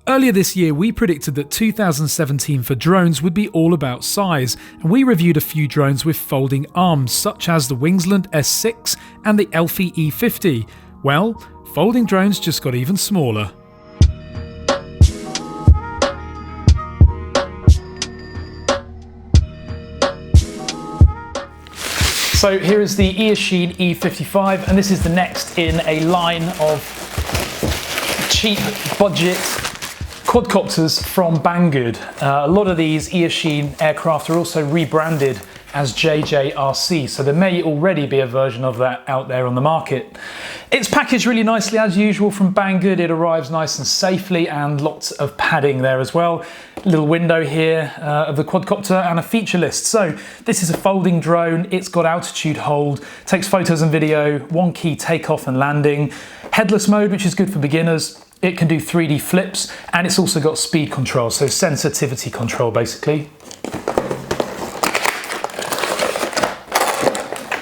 Earlier this year, we predicted that 2017 for drones would be all about size, and we reviewed a few drones with folding arms, such as the Wingsland S6 and the Eachine E50. Well, folding drones just got even smaller. So here is the Eachine E55, and this is the next in a line of cheap budget quadcopters from Banggood. A lot of these Eachine aircraft are also rebranded as JJRC, so there may already be a version of that out there on the market. It's packaged really nicely as usual from Banggood. It arrives nice and safely, and lots of padding there as well. Little window here of the quadcopter and a feature list. So this is a folding drone. It's got altitude hold, takes photos and video, one key takeoff and landing, headless mode, which is good for beginners. It can do 3D flips, and it's also got speed control, so sensitivity control basically.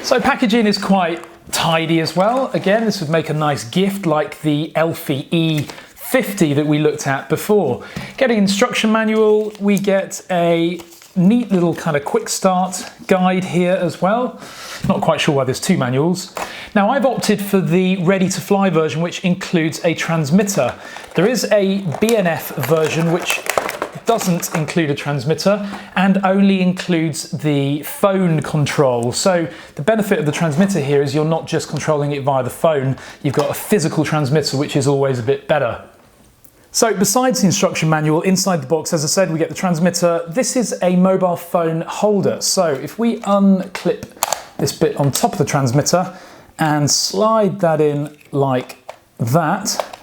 So packaging is quite tidy as well. Again, this would make a nice gift like the Eachine E50 that we looked at before. Getting instruction manual, we get a neat little kind of quick start guide here as well. Not quite sure why there's two manuals. Now I've opted for the ready to fly version, which includes a transmitter. There is a BNF version which doesn't include a transmitter and only includes the phone control. So the benefit of the transmitter here is you're not just controlling it via the phone, you've got a physical transmitter, which is always a bit better. So besides the instruction manual, inside the box, as I said, we get the transmitter. This is a mobile phone holder. So if we unclip this bit on top of the transmitter and slide that in like that,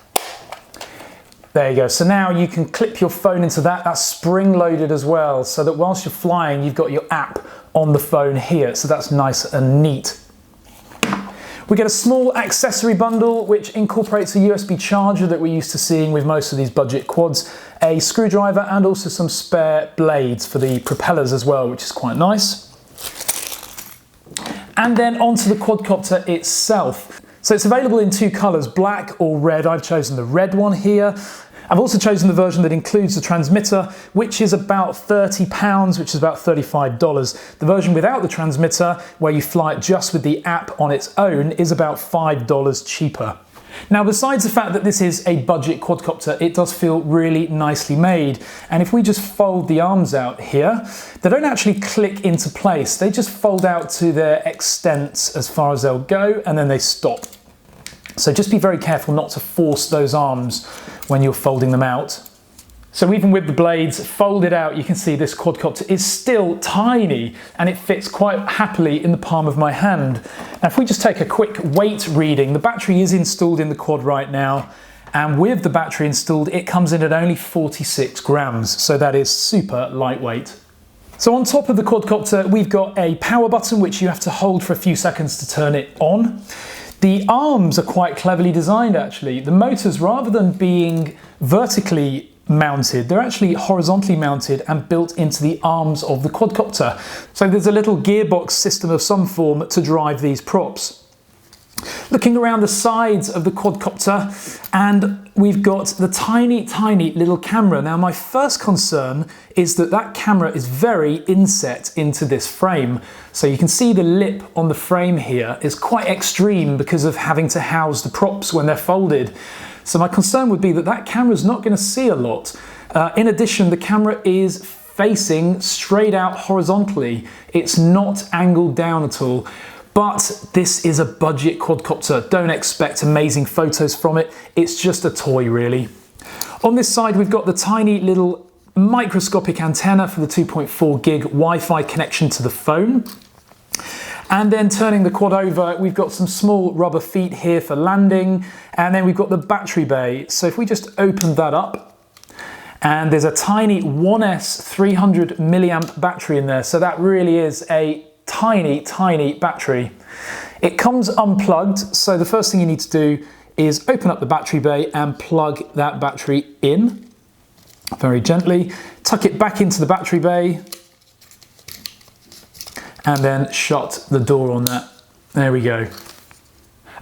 there you go. So now you can clip your phone into that. That's spring loaded as well, so that whilst you're flying, you've got your app on the phone here. So that's nice and neat. We get a small accessory bundle which incorporates a USB charger that we're used to seeing with most of these budget quads, a screwdriver, and also some spare blades for the propellers as well, which is quite nice. And then onto the quadcopter itself. So it's available in two colours, black or red. I've chosen the red one here. I've also chosen the version that includes the transmitter, which is about £30, which is about $35. The version without the transmitter, where you fly it just with the app on its own, is about $5 cheaper. Now, besides the fact that this is a budget quadcopter, it does feel really nicely made. And if we just fold the arms out here, they don't actually click into place. They just fold out to their extent as far as they'll go, and then they stop. So just be very careful not to force those arms when you're folding them out. So even with the blades folded out, you can see this quadcopter is still tiny, and it fits quite happily in the palm of my hand. Now if we just take a quick weight reading, the battery is installed in the quad right now, and with the battery installed, it comes in at only 46 grams, so that is super lightweight. So on top of the quadcopter, we've got a power button which you have to hold for a few seconds to turn it on. The arms are quite cleverly designed actually. The motors, rather than being vertically mounted, they're actually horizontally mounted and built into the arms of the quadcopter. So there's a little gearbox system of some form to drive these props. Looking around the sides of the quadcopter, and we've got the tiny little camera. Now my first concern is that that camera is very inset into this frame. So you can see the lip on the frame here is quite extreme because of having to house the props when they're folded. So my concern would be that that camera is not going to see a lot. In addition, the camera is facing straight out horizontally. It's not angled down at all. But this is a budget quadcopter. Don't expect amazing photos from it. It's just a toy, really. On this side, we've got the tiny little microscopic antenna for the 2.4 gig Wi-Fi connection to the phone. And then turning the quad over, we've got some small rubber feet here for landing. And then we've got the battery bay. So if we just open that up, and there's a tiny 1S 300 milliamp battery in there. So that really is a tiny battery. It comes unplugged, so the first thing you need to do is open up the battery bay and plug that battery in very gently, tuck it back into the battery bay, and then shut the door on that. There we go.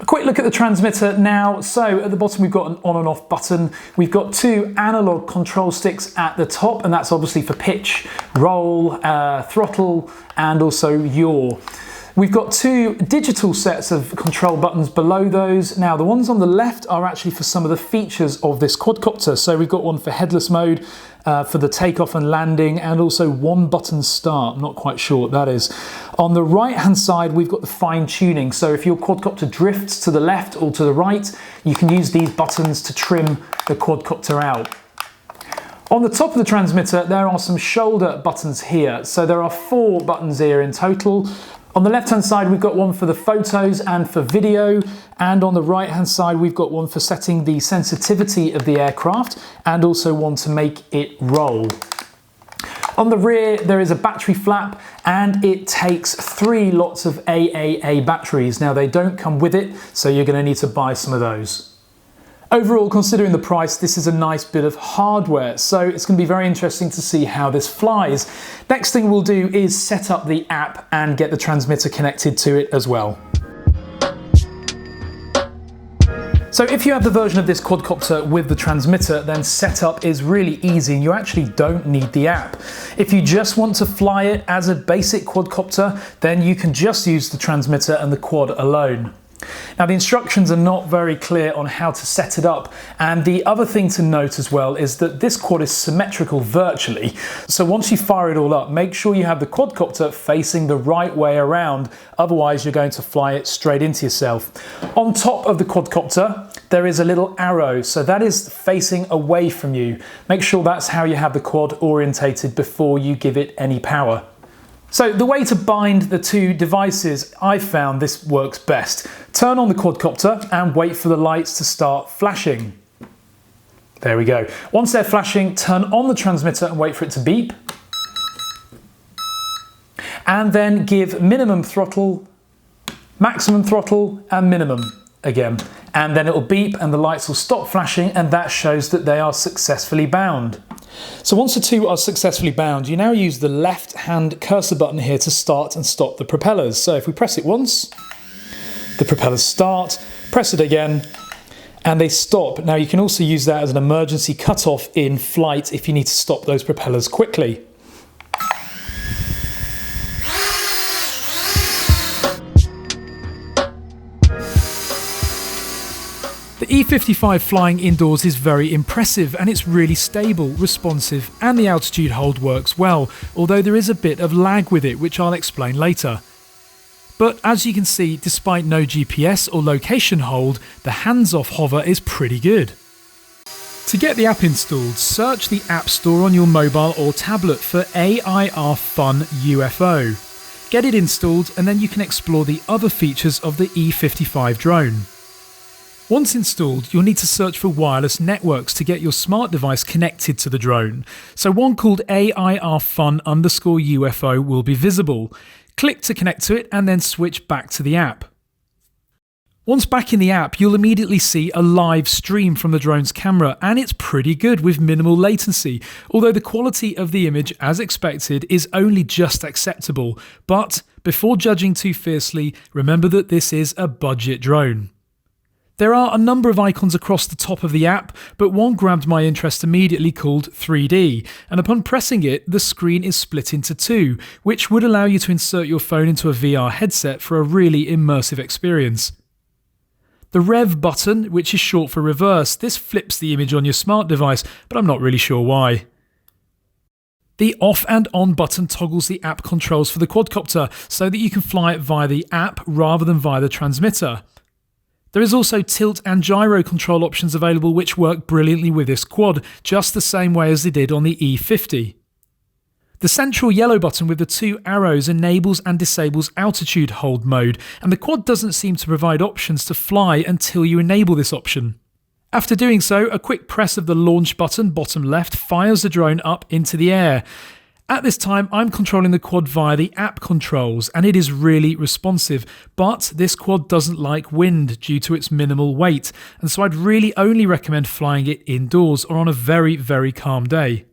A quick look at the transmitter now. So at the bottom we've got an on and off button. We've got two analog control sticks at the top, and that's obviously for pitch, roll, throttle, and also yaw. We've got two digital sets of control buttons below those. Now the ones on the left are actually for some of the features of this quadcopter. So we've got one for headless mode, for the takeoff and landing, and also one button start. I'm not quite sure what that is. On the right hand side we've got the fine tuning. So if your quadcopter drifts to the left or to the right, you can use these buttons to trim the quadcopter out. On the top of the transmitter there are some shoulder buttons here. So there are 4 buttons here in total. On the left hand side we've got one for the photos and for video, and on the right hand side we've got one for setting the sensitivity of the aircraft, and also one to make it roll. On the rear there is a battery flap, and it takes 3 lots of AAA batteries. Now they don't come with it, so you're going to need to buy some of those. Overall, considering the price, this is a nice bit of hardware, so it's going to be very interesting to see how this flies. Next thing we'll do is set up the app and get the transmitter connected to it as well. So if you have the version of this quadcopter with the transmitter, then setup is really easy and you actually don't need the app. If you just want to fly it as a basic quadcopter, then you can just use the transmitter and the quad alone. Now the instructions are not very clear on how to set it up, and the other thing to note as well is that this quad is symmetrical virtually, so once you fire it all up, make sure you have the quadcopter facing the right way around, otherwise you're going to fly it straight into yourself. On top of the quadcopter there is a little arrow, so that is facing away from you. Make sure that's how you have the quad orientated before you give it any power. So the way to bind the two devices, I found this works best. Turn on the quadcopter and wait for the lights to start flashing. There we go. Once they're flashing, turn on the transmitter and wait for it to beep. And then give minimum throttle, maximum throttle, and minimum again. And then it will beep and the lights will stop flashing, and that shows that they are successfully bound. So once the two are successfully bound, you now use the left hand cursor button here to start and stop the propellers. So if we press it once, the propellers start, press it again, and they stop. Now you can also use that as an emergency cutoff in flight if you need to stop those propellers quickly. The E55 flying indoors is very impressive, and it's really stable, responsive, and the altitude hold works well, although there is a bit of lag with it, which I'll explain later. But as you can see, despite no GPS or location hold, the hands-off hover is pretty good. To get the app installed, search the App Store on your mobile or tablet for AIR Fun UFO. Get it installed, and then you can explore the other features of the E55 drone. Once installed, you'll need to search for wireless networks to get your smart device connected to the drone. So one called AIR Fun _UFO will be visible. Click to connect to it and then switch back to the app. Once back in the app, you'll immediately see a live stream from the drone's camera, and it's pretty good with minimal latency, although the quality of the image, as expected, is only just acceptable. But before judging too fiercely, remember that this is a budget drone. There are a number of icons across the top of the app, but one grabbed my interest immediately, called 3D, and upon pressing it, the screen is split into 2, which would allow you to insert your phone into a VR headset for a really immersive experience. The Rev button, which is short for reverse, this flips the image on your smart device, but I'm not really sure why. The off and on button toggles the app controls for the quadcopter so that you can fly it via the app rather than via the transmitter. There is also tilt and gyro control options available, which work brilliantly with this quad, just the same way as they did on the E50. The central yellow button with the 2 arrows enables and disables altitude hold mode, and the quad doesn't seem to provide options to fly until you enable this option. After doing so, a quick press of the launch button, bottom left, fires the drone up into the air. At this time, I'm controlling the quad via the app controls, and it is really responsive, but this quad doesn't like wind due to its minimal weight, and so I'd really only recommend flying it indoors or on a very, very calm day.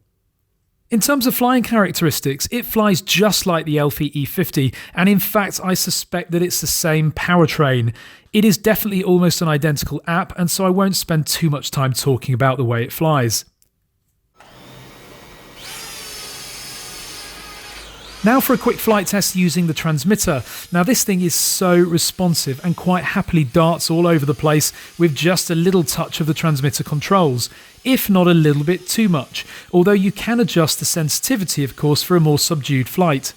In terms of flying characteristics, it flies just like the Elphi E50, and in fact I suspect that it's the same powertrain. It is definitely almost an identical app, and so I won't spend too much time talking about the way it flies. Now for a quick flight test using the transmitter. Now this thing is so responsive and quite happily darts all over the place with just a little touch of the transmitter controls, if not a little bit too much, although you can adjust the sensitivity of course for a more subdued flight.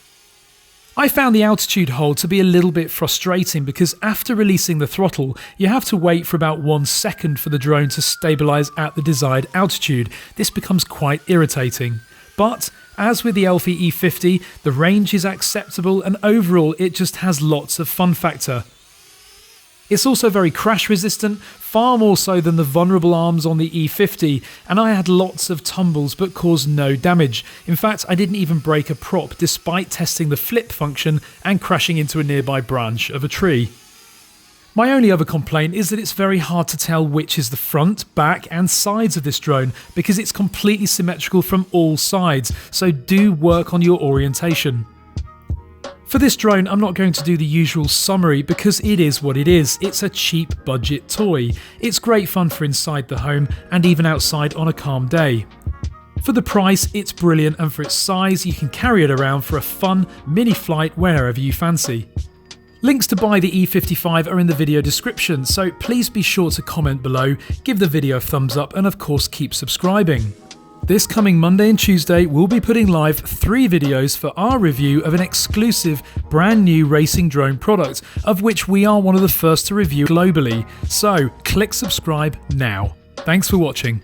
I found the altitude hold to be a little bit frustrating because after releasing the throttle, you have to wait for about 1 second for the drone to stabilise at the desired altitude. This becomes quite irritating. But as with the Elphi E50, the range is acceptable and overall it just has lots of fun factor. It's also very crash resistant, far more so than the vulnerable arms on the E50, and I had lots of tumbles but caused no damage. In fact, I didn't even break a prop despite testing the flip function and crashing into a nearby branch of a tree. My only other complaint is that it's very hard to tell which is the front, back and sides of this drone because it's completely symmetrical from all sides, so do work on your orientation. For this drone, I'm not going to do the usual summary because it is what it is. It's a cheap budget toy. It's great fun for inside the home and even outside on a calm day. For the price, it's brilliant, and for its size, you can carry it around for a fun mini flight wherever you fancy. Links to buy the E55 are in the video description, so please be sure to comment below, give the video a thumbs up and of course keep subscribing. This coming Monday and Tuesday we'll be putting live 3 videos for our review of an exclusive brand new racing drone product, of which we are one of the first to review globally, so click subscribe now. Thanks for watching.